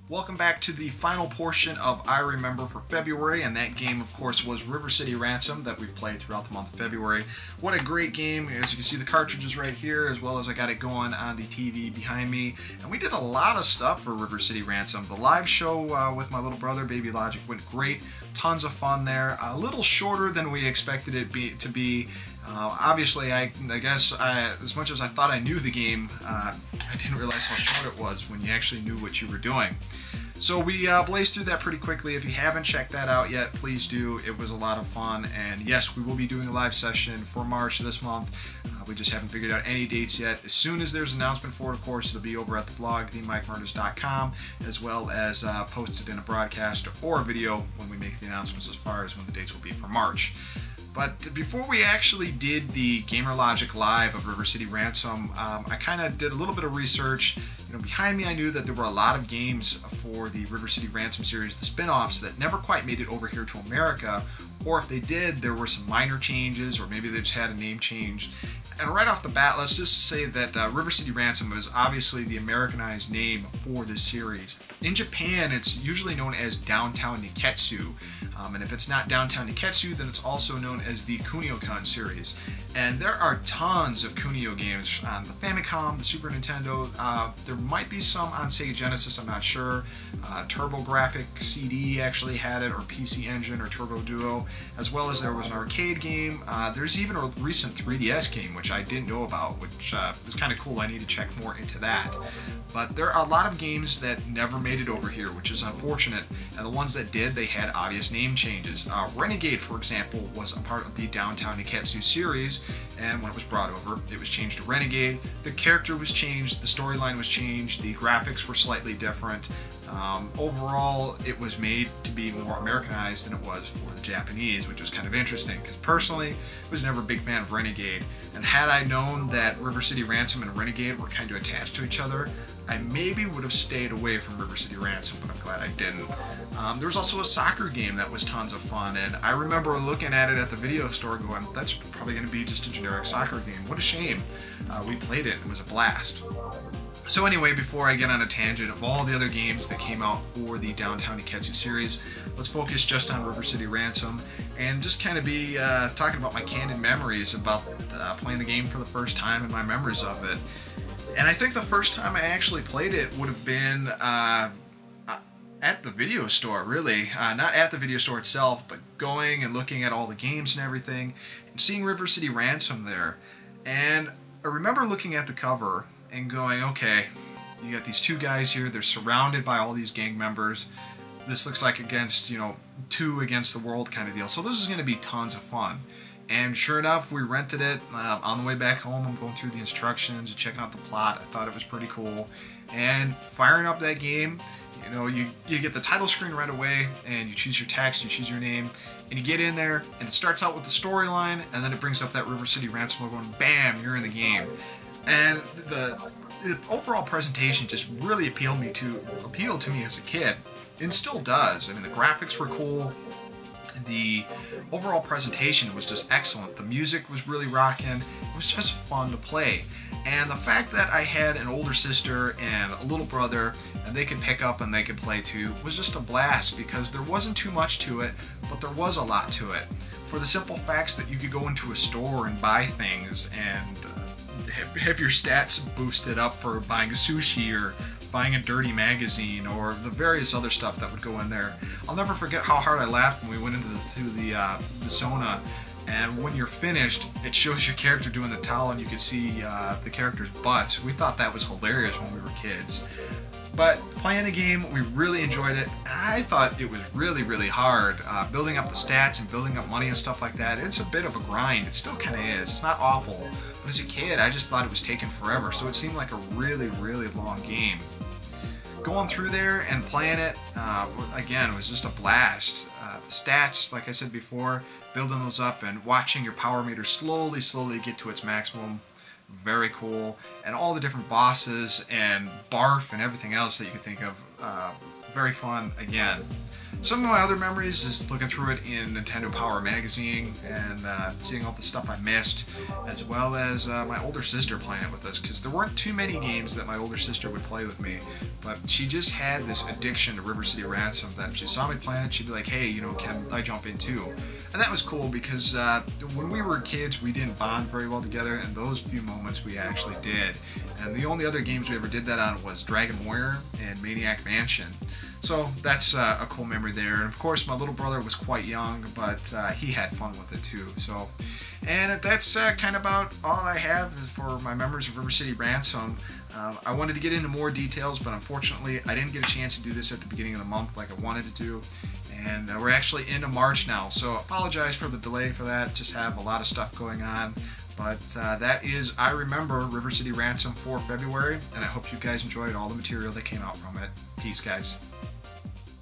Welcome back to the final portion of I Remember for February, and that game, of course, was River City Ransom that we've played throughout the month of February. What a great game. As you can see, the cartridges right here, as well as I got it going on the TV behind me. And we did a lot of stuff for River City Ransom. The live show with my little brother, Baby Logic, went great. Tons of fun there. A little shorter than we expected it to be. Obviously, I guess as much as I thought I knew the game, I didn't realize how short it was when you actually knew what you were doing. So we blazed through that pretty quickly. If you haven't checked that out yet, please do. It was a lot of fun. And yes, we will be doing a live session for March this month. We just haven't figured out any dates yet. As soon as there's an announcement for it, of course, it'll be over at the blog, themikemurders.com, as well as posted in a broadcast or a video when we make the announcements as far as when the dates will be for March. But before we actually did the Gamer Logic Live of River City Ransom, I kind of did a little bit of research. You know, behind me I knew that there were a lot of games for the River City Ransom series, the spin-offs, that never quite made it over here to America, or if they did, there were some minor changes, or maybe they just had a name change. And right off the bat, let's just say that River City Ransom is obviously the Americanized name for this series. In Japan, it's usually known as Downtown Niketsu, and if it's not Downtown Niketsu, then it's also known as the Kunio-kun series. And there are tons of Kunio games on the Famicom, the Super Nintendo. There might be some on Sega Genesis, I'm not sure. TURBOGRAFX-CD actually had it, or PC Engine, or Turbo Duo, as well as there was an arcade game. There's even a recent 3DS game, which I didn't know about, which is kind of cool. I need to check more into that. But there are a lot of games that never made it over here, which is unfortunate, and the ones that did, they had obvious name changes. Renegade, for example, was a part of the Downtown Niketsu series, and when it was brought over, it was changed to Renegade. The character was changed, the storyline was changed, the graphics were slightly different. Overall, it was made to be more Americanized than it was for the Japanese, which was kind of interesting, because personally, I was never a big fan of Renegade, and had I known that River City Ransom and Renegade were kind of attached to each other, I maybe would have stayed away from River City Ransom, but I'm glad I didn't. There was also a soccer game that was tons of fun, and I remember looking at it at the video store going, that's probably going to be just a generic soccer game. What a shame. We played it. It was a blast. So anyway, before I get on a tangent of all the other games that came out for the Downtown Niketsu series, let's focus just on River City Ransom and just kind of be talking about my candid memories about playing the game for the first time and my memories of it. And I think the first time I actually played it would have been at the video store, really. Not at the video store itself, but going and looking at all the games and everything, and seeing River City Ransom there. And I remember looking at the cover and going, okay, you got these two guys here, they're surrounded by all these gang members. This looks like against, you know, two against the world kind of deal. So this is going to be tons of fun. And sure enough, we rented it. On the way back home, I'm going through the instructions and checking out the plot. I thought it was pretty cool. And firing up that game, you know, you get the title screen right away, and you choose your text, you choose your name, and you get in there, and it starts out with the storyline, and then it brings up that River City Ransom logo, and bam, you're in the game. And the overall presentation just really appealed to me as a kid. It still does. I mean, the graphics were cool. The overall presentation was just excellent. The music was really rocking. It was just fun to play. And the fact that I had an older sister and a little brother, and they could pick up and they could play too, was just a blast, because there wasn't too much to it, but there was a lot to it. For the simple facts that you could go into a store and buy things and have your stats boosted up for buying sushi or buying a dirty magazine or the various other stuff that would go in there. I'll never forget how hard I laughed when we went into the sauna, and when you're finished, it shows your character doing the towel and you could see the character's butt. We thought that was hilarious when we were kids. But playing the game, we really enjoyed it. I thought it was really, really hard. Building up the stats and building up money and stuff like that, it's a bit of a grind. It still kind of is. It's not awful. But as a kid, I just thought it was taking forever, so it seemed like a really, really long game. Going through there and playing it, again, it was just a blast. The stats, like I said before, building those up and watching your power meter slowly get to its maximum. Very cool. And all the different bosses and barf and everything else that you could think of. Very fun again. Some of my other memories is looking through it in Nintendo Power magazine and seeing all the stuff I missed, as well as my older sister playing it with us, because there weren't too many games that my older sister would play with me, but she just had this addiction to River City Ransom that if she saw me playing it, she'd be like, hey, you know, can I jump in too? And that was cool because when we were kids, we didn't bond very well together, and those few moments we actually did. And the only other games we ever did that on was Dragon Warrior and Maniac Mansion. So that's a cool memory there. And of course, my little brother was quite young, but he had fun with it too. So, and that's kind of about all I have for my memories of River City Ransom. I wanted to get into more details, but unfortunately, I didn't get a chance to do this at the beginning of the month like I wanted to do. And we're actually into March now, so apologize for the delay for that. Just have a lot of stuff going on. But that is I Remember River City Ransom for February, and I hope you guys enjoyed all the material that came out from it. Peace, guys.